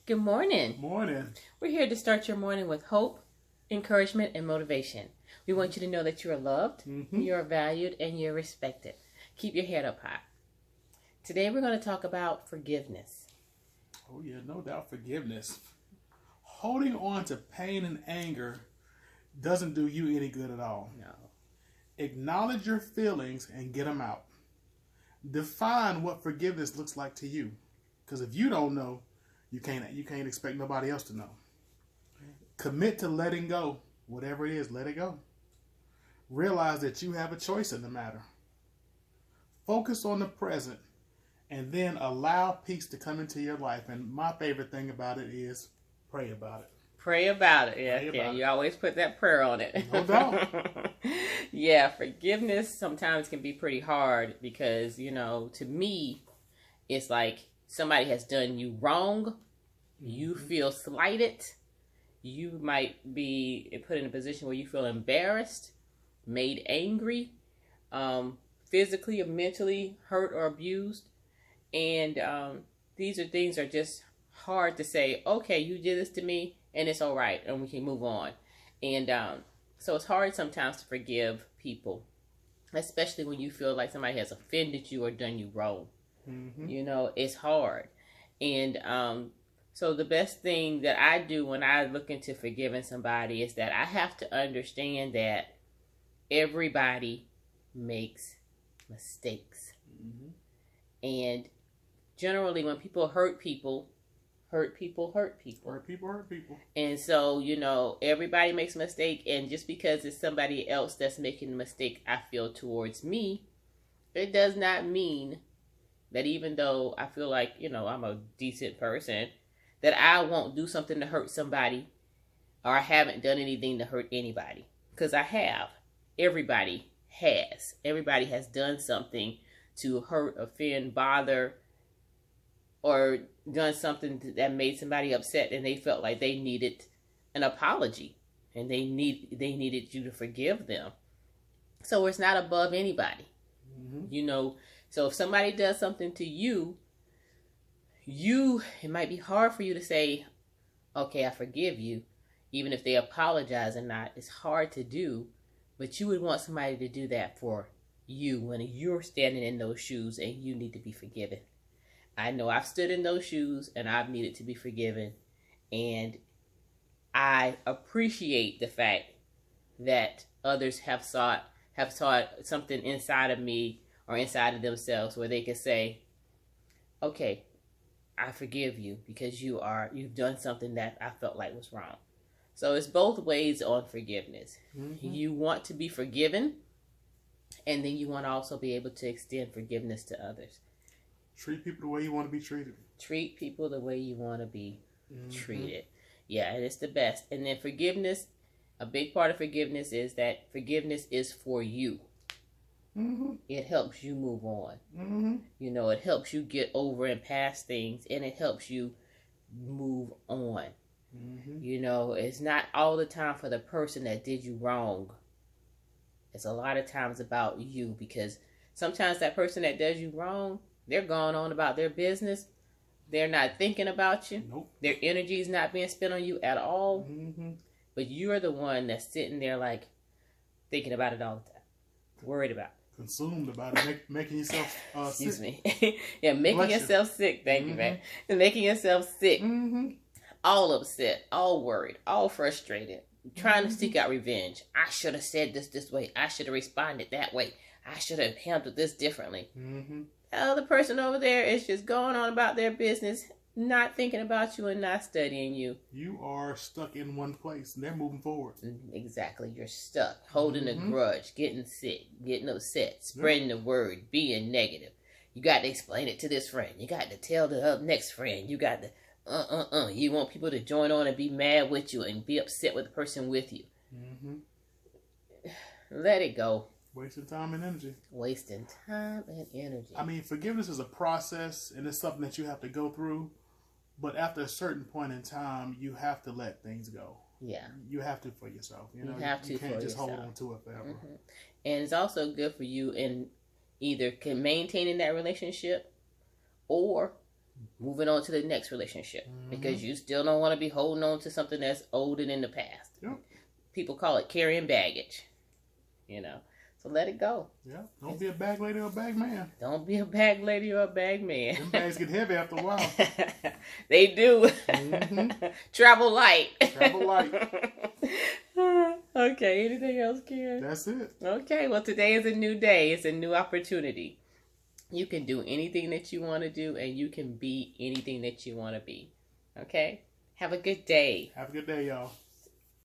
Good morning. Morning. We're here to start your morning with hope, encouragement, and motivation. We want you to know that you are loved, you are valued, and you're respected. Keep your head up high. Today we're going to talk about forgiveness. Oh yeah, no doubt forgiveness. Holding on to pain and anger doesn't do you any good at all. No. Acknowledge your feelings and get them out. Define what forgiveness looks like to you. Because if you don't know, you can't expect nobody else to know. Commit to letting go. Whatever it is, let it go. Realize that you have a choice in the matter. Focus on the present and then allow peace to come into your life. And my favorite thing about it is pray about it. Pray about it. Yeah, Pray about you always put that prayer on it. No doubt. Yeah, forgiveness sometimes can be pretty hard because, to me, it's like somebody has done you wrong. You feel slighted. You might be put in a position where you feel embarrassed, made angry, physically or mentally hurt or abused. And these are things are just hard to say, okay, you did this to me and it's all right and we can move on. And so it's hard sometimes to forgive people, especially when you feel like somebody has offended you or done you wrong. It's hard. And so the best thing that I do when I look into forgiving somebody is that I have to understand that everybody makes mistakes. And generally when people hurt people. Hurt people. And so, everybody makes a mistake. And just because it's somebody else that's making a mistake, I feel towards me, it does not mean that even though I feel like, I'm a decent person, that I won't do something to hurt somebody or I haven't done anything to hurt anybody. Because I have. Everybody has. Everybody has done something to hurt, offend, bother, or done something that made somebody upset and they felt like they needed an apology and they needed you to forgive them. So it's not above anybody. So if somebody does something to you, it might be hard for you to say, okay, I forgive you, even if they apologize or not. It's hard to do, but you would want somebody to do that for you when you're standing in those shoes and you need to be forgiven. I know I've stood in those shoes and I've needed to be forgiven. And I appreciate the fact that others have sought something inside of me or inside of themselves where they can say, okay, I forgive you because you've done something that I felt like was wrong. So it's both ways on forgiveness. You want to be forgiven, and then you want to also be able to extend forgiveness to others. Treat people the way you want to be treated. Treat people the way you want to be treated. Yeah, and it's the best. And then forgiveness, a big part of forgiveness is that forgiveness is for you. It helps you move on. It helps you get over and past things, and it helps you move on. It's not all the time for the person that did you wrong. It's a lot of times about you, because sometimes that person that does you wrong, they're going on about their business. They're not thinking about you. Nope. Their energy is not being spent on you at all. But you're the one that's sitting there like thinking about it all the time. Worried about it. Consumed about it. Making yourself Excuse sick. me. Yeah, making yourself sick. Thank you, man. And making yourself sick. All upset. All worried. All frustrated. Trying to seek out revenge. I should have said this way. I should have responded that way. I should have handled this differently. The other person over there is just going on about their business, not thinking about you and not studying you. You are stuck in one place and they're moving forward. Exactly. You're stuck, holding a grudge, getting sick, getting upset, spreading the word, being negative. You got to explain it to this friend. You got to tell the next friend. You got to, You want people to join on and be mad with you and be upset with the person with you. Let it go. Wasting time and energy. Wasting time and energy. I mean, forgiveness is a process and it's something that you have to go through. But after a certain point in time, you have to let things go. Yeah. You have to for yourself. You can't just hold on to it forever. And it's also good for you in either maintaining that relationship or moving on to the next relationship because you still don't want to be holding on to something that's old and in the past. Yep. People call it carrying baggage, so let it go. Yeah, don't be a bag lady or a bag man. Don't be a bag lady or a bag man. Them bags get heavy after a while. They do. Travel light. Travel light. Okay, anything else, Karen? That's it. Okay, well, today is a new day. It's a new opportunity. You can do anything that you want to do, and you can be anything that you want to be. Okay? Have a good day. Have a good day, y'all.